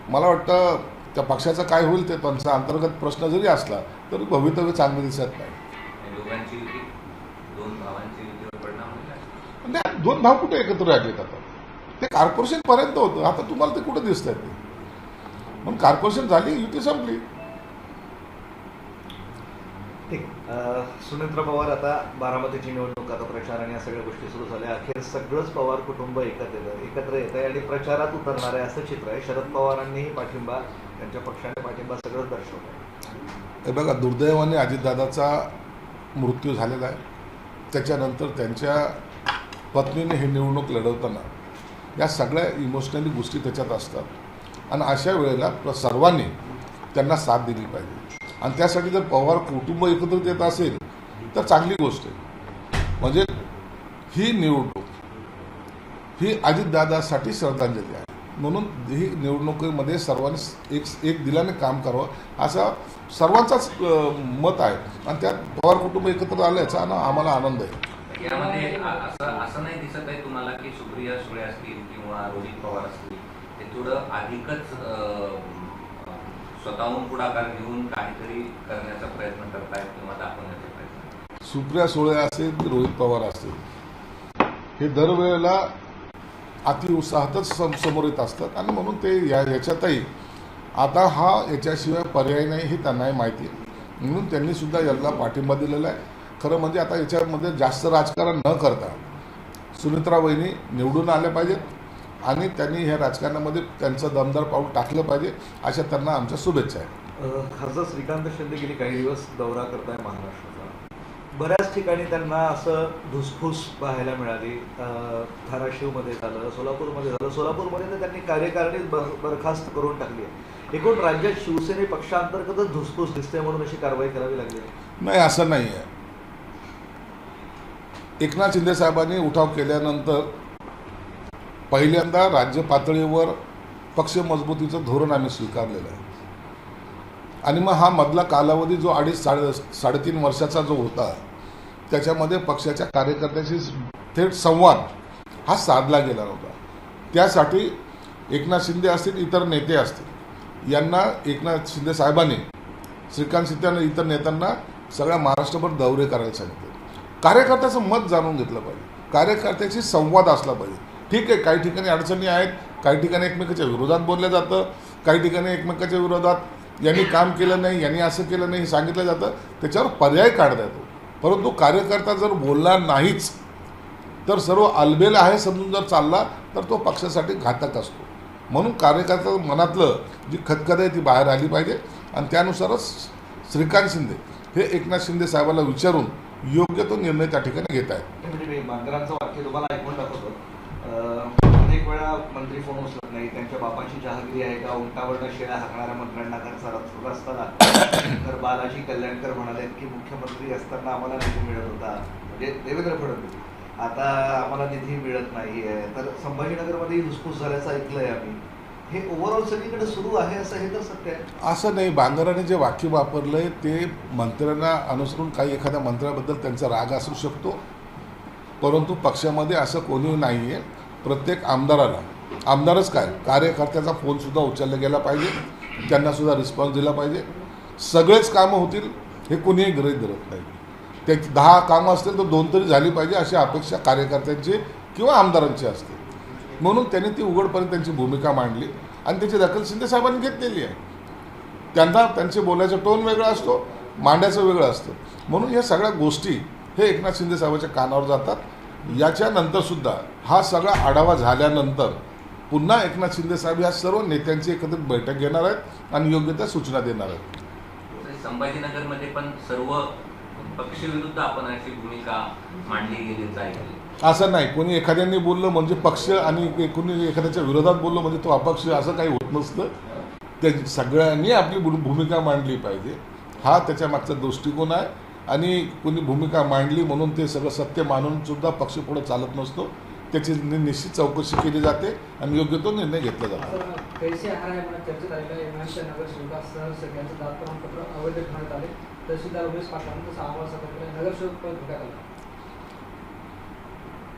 मला वाटतं त्या पक्षाचं काय होईल ते त्यांचा अंतर्गत प्रश्न जरी असला तरी भवितव्य चांगलं दिसत नाही. दोघांची युती, दोन भावांची युतीवर परिणाम होईल. नाही, दोन भाव कुठे एकत्र राहिलेत आता? ते कॉर्पोरेशन पर्यंत होतं, आता तुम्हाला ते कुठं दिसत आहे ते? म्हणून कॉर्पोरेशन झाली, युती संपली. ठीक. सुनेत्र पवार, आता बारामतीची निवडणूक, आता प्रचार आणि या सगळ्या गोष्टी सुरू झाल्या. अखेर सगळंच पवार कुटुंब एकत्र येत आहे आणि प्रचारात उतरणार आहे असं चित्र आहे. शरद पवारांनीही पाठिंबा, त्यांच्या पक्षाने पाठिंबा सगळंच दर्शवलं आहे. हे बघा, दुर्दैवाने अजितदादाचा मृत्यू झालेला आहे. त्याच्यानंतर त्यांच्या पत्नीने हे निवडणूक लढवताना या सगळ्या इमोशनली गोष्टी त्याच्यात असतात आणि अशा वेळेला सर्वांनी त्यांना साथ दिली पाहिजे. आणि त्यासाठी जर पवार कुटुंब एकत्रित येत असेल तर चांगली गोष्ट आहे. म्हणजे ही निवडणूक ही अजितदादासाठी श्रद्धांजली आहे. म्हणून ही निवडणुकीमध्ये सर्वांनी एक दिलाने काम करावं असं सर्वांचाच मत आहे आणि त्यात पवार कुटुंब एकत्र आल्याचा आम्हाला आनंद आहे. यामध्ये असं नाही दिसत आहे तुम्हाला की सुप्रिया सुळे असतील किंवा रोहित पवार असतील ते थोडं अधिकच स्वतःहून पुढाकार घेऊन काहीतरी करण्याचा प्रयत्न करतायत किंवा दाखवण्याचा प्रयत्न? सुप्रिया सुळे असेल, रोहित पवार असतील, हे दरवेळेला अतिउत्साहातच समोर येत असतात आणि म्हणून ते याच्यातही आता याच्याशिवाय पर्याय नाही हे त्यांनाही माहिती आहे. म्हणून त्यांनी सुद्धा याला पाठिंबा दिलेला आहे. खरं म्हणजे आता याच्यामध्ये जास्त राजकारण न करता सुनेत्रा वहिनी निवडून आल्या पाहिजेत आणि त्यांनी ह्या राजकारणामध्ये त्यांचं दमदार पाऊल टाकलं पाहिजे अशा त्यांना आमच्या शुभेच्छा आहेत. खासदार श्रीकांत शिंदे गेली काही दिवस दौरा करताय महाराष्ट्राचा. बऱ्याच ठिकाणी त्यांना असं धुसफूस पाहायला मिळाली. धाराशिवमध्ये झालं, सोलापूरमध्ये झालं. सोलापूरमध्ये तर त्यांनी कार्यकारिणी बरखास्त करून टाकली आहे. एकूण राज्यात शिवसेने पक्षांतर्गतच धुसफूस दिसते म्हणून अशी कारवाई करावी लागली. नाही, असं नाही आहे. एकनाथ शिंदे साहेबांनी उठाव केल्यानंतर पहिल्यांदा राज्य पातळीवर पक्ष मजबूतीचं धोरण आम्ही स्वीकारलेलं आहे आणि मग हा मधला कालावधी जो 2.5-3.5 वर्षाचा जो होता त्याच्यामध्ये पक्षाच्या कार्यकर्त्याशी थेट संवाद हा साधला गेला नव्हता. त्यासाठी एकनाथ शिंदे असतील, इतर नेते असतील, यांना एकनाथ शिंदे साहेबांनी श्रीकांत शिंदे आणि इतर नेत्यांना सगळ्या महाराष्ट्रभर दौरे करायला सांगितले. कार्यकर्त्याचं मत जाणून घेतलं पाहिजे, कार्यकर्त्याशी संवाद असला पाहिजे. ठीक आहे, काही ठिकाणी अडचणी आहेत, काही ठिकाणी एकमेकाच्या विरोधात बोललं जातं, काही ठिकाणी एकमेकाच्या विरोधात यांनी काम केलं नाही, यांनी असं केलं नाही हे सांगितलं जातं. त्याच्यावर पर्याय काढता येतो. परंतु कार्यकर्ता जर बोलणार नाहीच तर सर्व अलबेल आहे समजून जर चालला तर तो पक्षासाठी घातक असतो. म्हणून कार्यकर्ता मनातलं जी खतखत आहे ती बाहेर आली पाहिजे आणि त्यानुसारच श्रीकांत शिंदे हे एकनाथ शिंदे साहेबांना विचारून योग्य तो निर्णय त्या ठिकाणी घेत आहेत. म्हणजे मांजरांचं वाक्य तुम्हाला ऐकून दाखवतो. अनेक वेळा मंत्री फोन उचलत नाही, त्यांच्या बापाची जहागिरी आहे का, उंटावरनं शेळ्या हाकणाऱ्या मंत्र्यांना रस्ता तर बालाजी कल्याणकर म्हणाले की मुख्यमंत्री असताना आम्हाला निधी मिळत होता, म्हणजे देवेंद्र फडणवीस, आता आम्हाला निधी मिळत नाही आहे. तर संभाजीनगरमध्येही धुसफूस झाल्याचं ऐकलंय आम्ही. हे ओव्हरऑल सगळीकडे सुरू आहे असं हे तर सत्य आहे. असं नाही, बांगराने जे वाक्य वापरलंय ते मंत्र्यांना अनुसरून काही एखाद्या मंत्र्याबद्दल त्यांचा राग असू शकतो, परंतु पक्षामध्ये असं कोणी नाही आहे. प्रत्येक आमदारच काय, कार्यकर्त्याचा फोनसुद्धा उचलला गेला पाहिजे, त्यांनासुद्धा रिस्पॉन्स दिला पाहिजे. सगळेच कामं होतील हे कोणीही गृहीत धरत नाही. ते 10 कामं असतील तर 2 तरी झाली पाहिजे अशी अपेक्षा कार्यकर्त्यांची किंवा आमदारांची असते. म्हणून त्यांनी ती उघडपणे त्यांची भूमिका मांडली आणि त्याची दखल शिंदे साहेबांनी घेतलेली आहे. त्यांना त्यांचे बोलायचा टोन वेगळा असतो, मांडायचं वेगळं असतं. म्हणून या सगळ्या गोष्टी हे एकनाथ शिंदे साहेबांच्या कानावर जातात. याच्यानंतरसुद्धा हा सगळा आढावा झाल्यानंतर पुन्हा एकनाथ शिंदे साहेब या सर्व नेत्यांची एकत्रित बैठक घेणार आहेत आणि योग्य त्या सूचना देणार आहेत. संभाजीनगरमध्ये पण सर्व पक्षविरुद्ध आपण अशी भूमिका मांडली गेली जाईल असं नाही. कोणी एखाद्याने बोललं म्हणजे पक्ष आणि कोणी एखाद्याच्या विरोधात बोललं म्हणजे तो अपक्ष, असं काही होत नसतं. ते सगळ्यांनी आपली भूमिका मांडली पाहिजे, हा त्याच्या मागचा दृष्टिकोन आहे. आणि कोणी भूमिका मांडली म्हणून ते सगळं सत्य मानून सुद्धा पक्ष पुढे चालत नसतो. त्याची निश्चित चौकशी केली जाते आणि योग्य तो निर्णय घेतला जातो. पैसे आहार आहे म्हणून चर्चेत आलेलं एमआयच्या नगरसेवकासह सगळ्यांचं जात प्रमाणपत्र अवैध ठरवण्यात आले. तहसीलदार उमेश पाटलांनी तसा अहवाल सादर केला. नगरसेवक पद धोक्यात आला.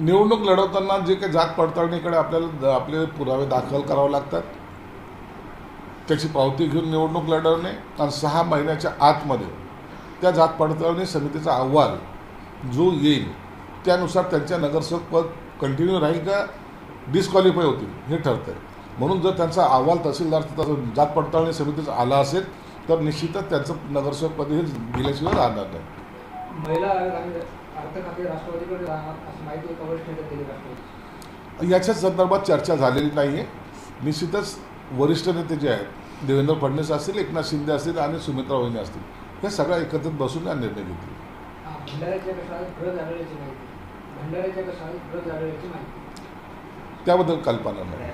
निवडणूक लढवताना जे काही जात पडताळणीकडे आपल्याला आपले पुरावे दाखल करावे लागतात त्याची पावती घेऊन निवडणूक लढवणे आणि 6 महिन्याच्या आतमध्ये त्या जात पडताळणी समितीचा अहवाल जो येईल त्यानुसार त्यांच्या नगरसेवक पद कंटिन्यू राहील का डिस्क्वालिफाय होतील हे ठरतं आहे. म्हणून जर त्यांचा अहवाल तहसीलदार जात पडताळणी समितीचा आला असेल तर निश्चितच त्यांचं नगरसेवक पद हे गेल्याशिवाय राहणार नाही. महिला आयोग आणि अर्थ खाते राष्ट्रवादीकडे राहणार अशी माहिती एका वरिष्ठ नेत्याने दिली राष्ट्रवादी. याच्या संदर्भात चर्चा झालेली नाही आहे. निश्चितच वरिष्ठ नेते जे आहेत देवेंद्र फडणवीस असतील, एकनाथ शिंदे असतील आणि सुमित्रा वहिनी असतील हे सगळ्या एकत्रित बसून हा निर्णय घेतले. भंडाऱ्याच्या कशाला भरत आढळल्याची माहिती, भंडाऱ्याच्या कशाला भरत आढळल्याची माहिती, त्याबद्दल कल्पना नाही.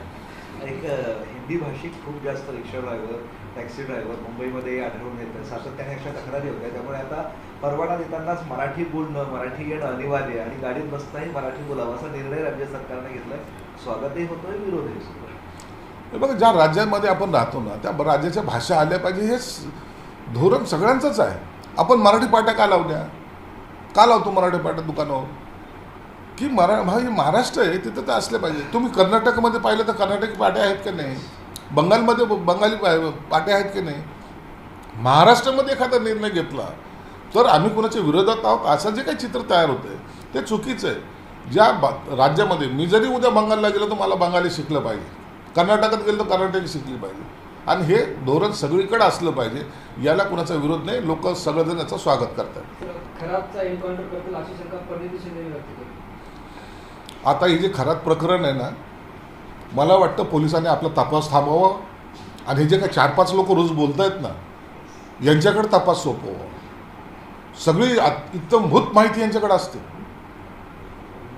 एक हिंदी भाषिक खूप जास्त रिक्षा ड्रायव्हर, टॅक्सी ड्रायव्हर मुंबईमध्ये आढळून येतात. सातत्याने अशा तक्रारी होत्या. त्यामुळे आता परवाना देतानाच मराठी बोलणं, मराठी येणं अनिवार्य आणि गाडीत बसताही मराठी बोलावं असा निर्णय राज्य सरकारने घेतलाय. स्वागतही होतोय, विरोधही होतोय. हे बघा, ज्या राज्यामध्ये आपण राहतो ना त्या राज्याच्या भाषा आल्या पाहिजे हे धोरण सगळ्यांचंच आहे. आपण मराठी पाट्या का लावल्या, का लावतो मराठी पाट्या दुकानावर की महाराष्ट्र आहे तिथं तर असले पाहिजे. तुम्ही कर्नाटकमध्ये पाहिलं तर कर्नाटकी पाट्या आहेत की नाही, बंगालमध्ये बंगाली पाट्या आहेत की नाही. महाराष्ट्रामध्ये एखादा निर्णय घेतला तर आम्ही कोणाच्या विरोधात आहोत असं जे काही चित्र तयार होतं ते चुकीचं आहे. ज्या राज्यामध्ये मी जरी उद्या बंगालला गेलो तर मला बंगाली शिकलं पाहिजे, कर्नाटकात गेलो तर कर्नाटकी शिकली पाहिजे आणि हे धोरण सगळीकडे असलं पाहिजे. याला कुणाचा विरोध नाही. लोक सगळेजण याचं स्वागत करतात. खराबचा एन्काउंटर करतील अशी शंका परिणिती शिंदेने व्यक्त केली. आता हे जे खराब प्रकरण आहे ना, मला वाटतं पोलिसांनी आपला तपास थांबवावा आणि हे जे काही 4-5 लोक रोज बोलत आहेत ना यांच्याकडे तपास सोपवावा. सगळी इत्तमभूत माहिती यांच्याकडे असते.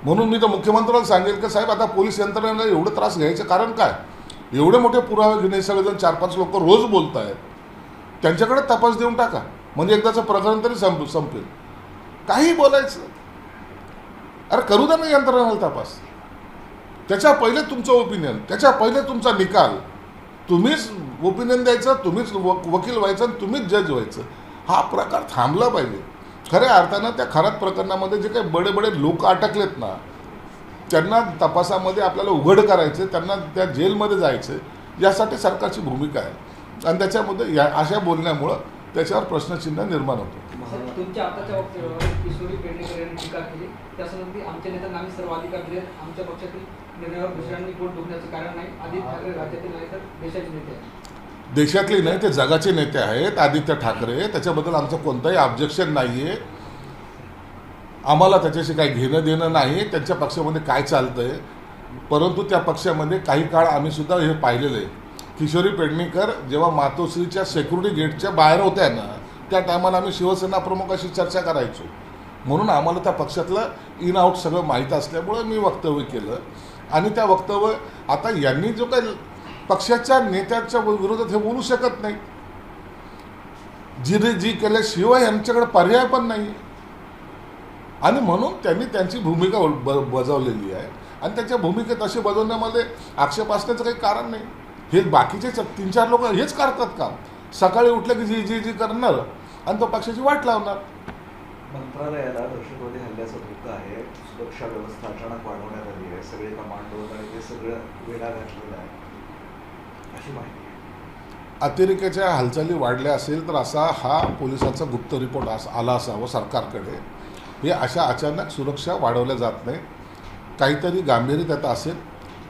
म्हणून मी तर मुख्यमंत्र्यांना सांगेल की साहेब आता पोलीस यंत्रणेला एवढं त्रास घ्यायचं कारण काय. एवढे मोठे पुरावे घेणे सगळेजण 4-5 लोक रोज बोलत आहेत त्यांच्याकडे तपास देऊन टाका म्हणजे एकदाचं प्रकरण तरी संपेल. काही बोलायचं, अरे करू द्या ना यंत्रणेला तपास. त्याच्या पहिले तुमचं ओपिनियन, त्याच्या पहिले तुमचा निकाल, तुम्हीच ओपिनियन द्यायचं, तुम्हीच वकील व्हायचं आणि तुम्हीच जज व्हायचं. हा प्रकार थांबला पाहिजे. खऱ्या अर्थानं त्या खराब प्रकरणामध्ये जे काही बडे बडे लोक अटकलेत ना त्यांना तपासामध्ये आपल्याला उघड करायचं, त्यांना त्या जेलमध्ये जायचं यासाठी सरकारची भूमिका आहे आणि त्याच्यामध्ये अशा बोलण्यामुळं त्याच्यावर प्रश्नचिन्ह निर्माण होतं. तुमच्या आताच्या वक्तव्यावर किशोरी पेडणेकर यांनी टीका केली. त्यासंबंधी आमच्या नेत्यांना आम्ही सर्व अधिकार दिले. आमच्या पक्षातील निर्णयावर दुसऱ्यांनी पोट दुखण्याचं कारण नाही. आदित्य ठाकरे राज्यातील नाही तर देशाचे नेते आहेत. देशातले नाही ते जगाचे नेते आहेत आदित्य ठाकरे. त्याच्याबद्दल आमचं कोणतंही ऑब्जेक्शन नाही आहे. आम्हाला त्याच्याशी काही घेणं देणं नाही त्यांच्या पक्षामध्ये काय चालतं आहे. परंतु त्या पक्षामध्ये काही काळ आम्ही सुद्धा हे पाहिलेलं आहे. किशोरी पेडणेकर जेव्हा मातोश्रीच्या सिक्युरिटी गेटच्या बाहेर होत्या ना त्या टायमाला आम्ही शिवसेना प्रमुखाशी चर्चा करायचो. म्हणून आम्हाला त्या पक्षातलं इन आउट सगळं माहीत असल्यामुळं मी वक्तव्य केलं आणि त्या वक्तव्य आता यांनी जो काही पक्षाच्या नेत्याच्या विरोधात हे बोलू शकत नाही. जी केल्याशिवाय यांच्याकडे पर्याय पण नाही आणि म्हणून त्यांनी त्यांची भूमिका बजावलेली आहे आणि त्याच्या भूमिकेत अशी बजावण्यामध्ये आक्षेप असण्याचं काही कारण नाही. हे बाकीचे 3-4 लोक हेच करतात काम. सकाळी उठलं की जी करणार आणि तो पक्षाची वाट लावणार. मंत्रालयाला दहशतवादी हल्ल्याचं धोका आहे. सुरक्षा व्यवस्था अचानक वाढवण्यात आली आहे. सगळे कमांडो आणि ते सगळं वेढा घातलेलं आहे अशी माहिती आहे. अतिरेक्याच्या हालचाली वाढल्या असेल तर असा हा पोलिसांचा गुप्त रिपोर्ट आला असावा सरकारकडे. हे अशा अचानक सुरक्षा वाढवल्या जात नाही. काहीतरी गांभीर्य त्यात असेल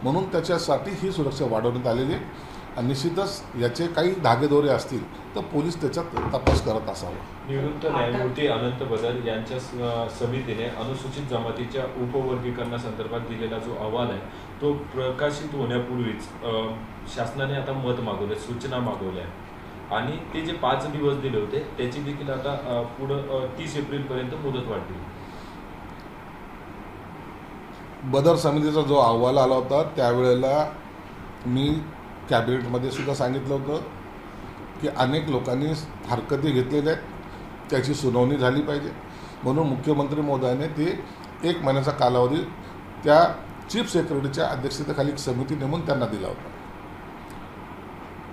म्हणून त्याच्यासाठी ही सुरक्षा वाढवण्यात आलेली आहे आणि निश्चितच याचे काही धागेदोरे असतील तर पोलीस त्याच्यात तपास करत असावा. निवृत्त न्यायमूर्ती अनंत बदर यांच्या समितीने अनुसूचित जमातीच्या उपवर्गीकरणासंदर्भात दिलेला जो अहवाल आहे तो प्रकाशित होण्यापूर्वीच शासनाने आता मत मागवले, सूचना मागवल्या आणि ते जे 5 दिवस दिले होते त्याची देखील आता पुढं 30 एप्रिलपर्यंत मुदत वाढली. बदर समितीचा जो अहवाल आला होता त्यावेळेला मी कॅबिनेटमध्ये सुद्धा सांगितलं होतं की अनेक लोकांनी हरकती घेतलेल्या आहेत, त्याची सुनावणी झाली पाहिजे. म्हणून मुख्यमंत्री महोदयाने ते 1 महिन्याचा कालावधी त्या चीफ सेक्रेटरीच्या अध्यक्षतेखाली एक समिती नेमून त्यांना दिला होता.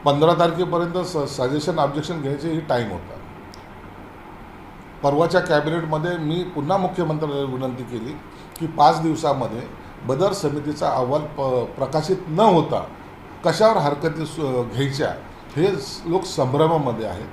15 तारखेपर्यंत सजेशन ऑब्जेक्शन घ्यायचे ही टाईम होता. परवाच्या कॅबिनेटमध्ये मी पुन्हा मुख्यमंत्र्यांना विनंती केली की 5 दिवसामध्ये बदर समितीचा अहवाल प्रकाशित न होता कशावर हरकती घ्यायच्या हे लोक संभ्रमामध्ये आहेत.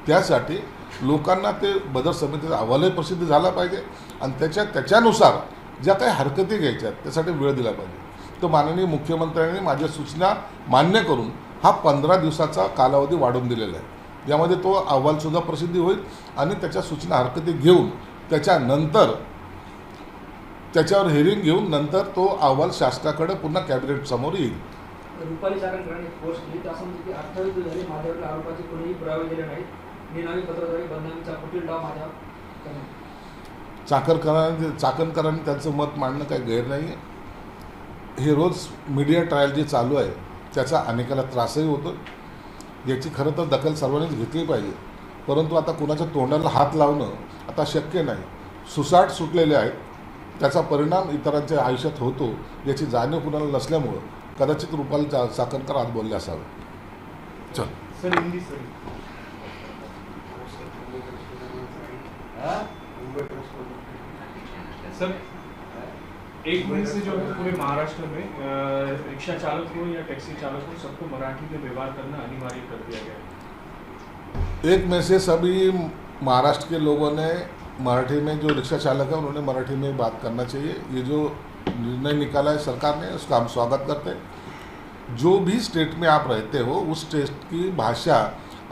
त्यासाठी लोकांना ते बदर समितीचा अहवालही प्रसिद्ध झाला पाहिजे आणि त्याच्यानुसार ज्या काही हरकती घ्यायच्या आहेत त्यासाठी वेळ दिला पाहिजे. तर माननीय मुख्यमंत्र्यांनी माझ्या सूचना मान्य करून हा 15 दिवसाचा कालावधी वाढवून दिलेला आहे. यामध्ये तो अहवालसुद्धा प्रसिद्धी होईल आणि त्याच्या सूचना हरकती घेऊन त्याच्यानंतर त्याच्यावर हिअरिंग घेऊन नंतर तो अहवाल शासनाकडे पुन्हा कॅबिनेट समोर येईल. रुपाली चाकणकरांनी एक पोस्ट केली त्यासं म्हणजे की 28 दिवस झाले माझ्यावरील आरोपाचे कोणीही पुरावे दिले नाहीत. निनावी पत्राद्वारे बदनामीचा कुटील डाव माझ्यावर करणे. चाकणकरांनी त्यांचं मत मांडणं काही गैर नाही आहे. हे रोज मीडिया ट्रायल जे चालू आहे त्याचा अनेकाला त्रासही होतो. याची खरं तर दखल सर्वांनीच घेतली पाहिजे. परंतु आता कुणाच्या तोंडाला हात लावणं आता शक्य नाही. सुसाट सुटलेले आहेत, त्याचा परिणाम इतरांच्या आयुष्यात होतो याची जाणीव कुणाला नसल्यामुळं कदाचित रुपाली चाकणकर आज बोलले असावे. चल सर हिंदी सर सर 1 मई से जो है पूरे महाराष्ट्र में रिक्शा चालक हो या टैक्सी चालक हो सबको मराठी में व्यवहार करना अनिवार्य कर दिया गया है. 1 मई से सभी महाराष्ट्र के लोगों ने मराठी में, जो रिक्शा चालक है उन्होंने मराठी में बात करना चाहिए. ये जो निर्णय निकाला है सरकार ने उसका हम स्वागत करते हैं. जो भी स्टेट में आप रहते हो उस स्टेट की भाषा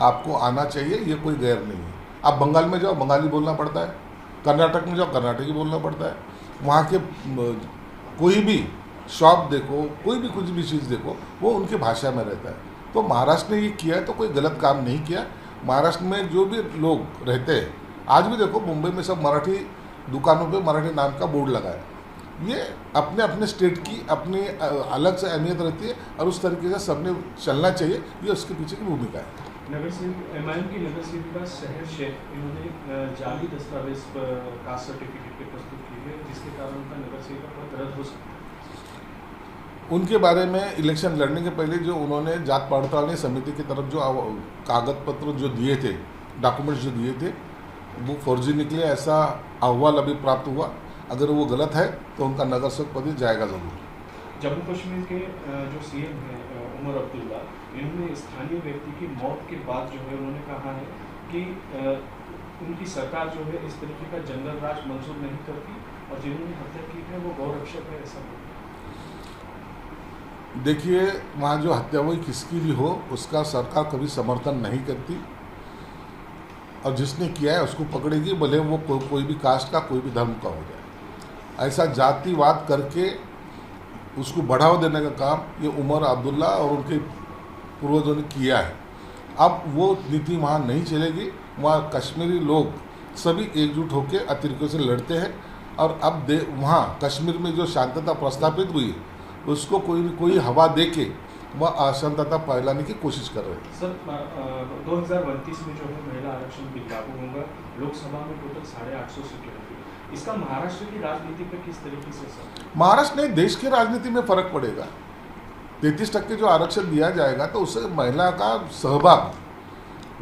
आपको आना चाहिए, ये कोई गैर नहीं है. आप बंगाल में जाओ बंगाली बोलना पड़ता है, कर्नाटक में जाओ कर्नाटकी बोलना पड़ता है. वहाँ के कोई भी शॉप देखो, कोई भी कुछ भी चीज़ देखो, वो उनकी भाषा में रहता है. तो महाराष्ट्र ने ये किया है तो कोई गलत काम नहीं किया. महाराष्ट्र में जो भी लोग रहते हैं, आज भी देखो मुंबई में सब मराठी दुकानों पे मराठी नाम का बोर्ड लगा है. ये अपने अपने स्टेट की अपनी अलग से अहमियत रहती है और उस तरीके से सबने चलना चाहिए. ये उसके पीछे की भूमिका है. नगर सेवक एमआईएम की नगर सेविका शहर शेख इन्होंने जाली दस्तावेज पर कास्ट सर्टिफिकेट पे प्रस्तुत की है जिसके कारण उनका नगर सेवक पद रद्द हो सकता है. उनके बारे में इलेक्शन लड़ने के पहले जो उन्होंने जात पड़ताल समिति की तरफ जो कागज पत्र जो दिए थे, डॉक्यूमेंट्स जो दिए थे, वो फर्जी निकले ऐसा अहवाल अभी प्राप्त हुआ. अगर वो गलत है तो उनका नगर सेवक पद जाएगा ज़रूर. जम्मू कश्मीर के जो सीएम हैं उमर अब्दुल्ला, इन्होंने स्थानीय व्यक्ति की मौत के बाद जो है उन्होंने कहा है कि उनकी सरकार जो है इस तरीके का जंगल राज मंजूर नहीं करती और जिन्होंने हत्या की है वो गौरक्षक है, ऐसा बोला. देखिए, वहाँ जो हत्या हुई किसकी भी हो उसका सरकार कभी समर्थन नहीं करती और जिसने किया है उसको पकड़ेगी, भले वो कोई भी कास्ट का कोई भी धर्म का हो जाए. ऐसा जातिवाद करके उसको बढ़ावा देने का काम ये उमर अब्दुल्ला और उनके पूर्वजों ने किया है. अब वो नीति वहाँ नहीं चलेगी. वहाँ कश्मीरी लोग सभी एकजुट होकर अतिरेकियों से लड़ते हैं और अब वहाँ कश्मीर में जो शांतता प्रस्थापित हुई है उसको कोई हवा दे के वह अशांतता फैलाने की कोशिश कर रहे हैं. सर 2029 में जो है महिला आरक्षण बिल लागू होगा. लोकसभा में टोटल 850 सीटें होंगी. इसका महाराष्ट्र की राजनीति पर किस तरीके से असर? महाराष्ट्र में देश की राजनीति में फर्क पड़ेगा. 33% जो आरक्षण दिया जाएगा तो उससे महिला का सहभाग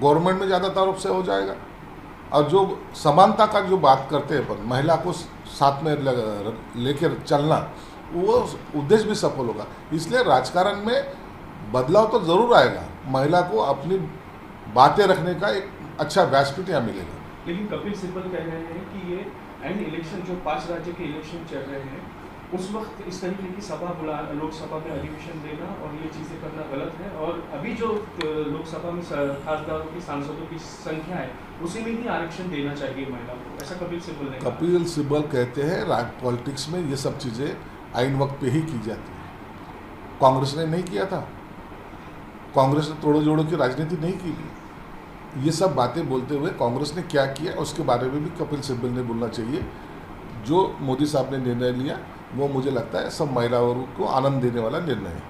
गवर्नमेंट में ज़्यादातर रूप से हो जाएगा. और जो समानता का जो बात करते हैं अपन, महिला को साथ में लेकर चलना, वो उद्देश्य भी सफल होगा. इसलिए राजकारण में बदलाव तो ज़रूर आएगा. महिला को अपनी बातें रखने का एक अच्छा व्यासपीठ यहाँ मिलेगा. लेकिन कपिल सिब्बल कह रहे हैं कि ये एंड इलेक्शन जो 5 राज्य के इलेक्शन चल रहे हैं उस वक्त इस तरीके की सभा लोकसभा में अधिवेशन देना और ये चीज़ें करना गलत है. और अभी जो लोकसभा में खासदारों की सांसदों की संख्या है उसी में ही आरक्षण देना चाहिए महिला को, ऐसा कपिल सिब्बल ने कहा. कपिल सिब्बल कहते हैं पॉलिटिक्स में ये सब चीज़ें आइन वक्त पे ही की जाती है. कांग्रेस ने नहीं किया था. कांग्रेस ने तोड़ो जोड़ो की राजनीति नहीं की थी. ये सब बातें बोलते हुए कांग्रेस ने क्या किया उसके बारे में भी कपिल सिब्बल ने बोलना चाहिए. जो मोदी साहब ने निर्णय लिया वो मुझे लगता है सब महिलाओं को आनंद देने वाला निर्णय है.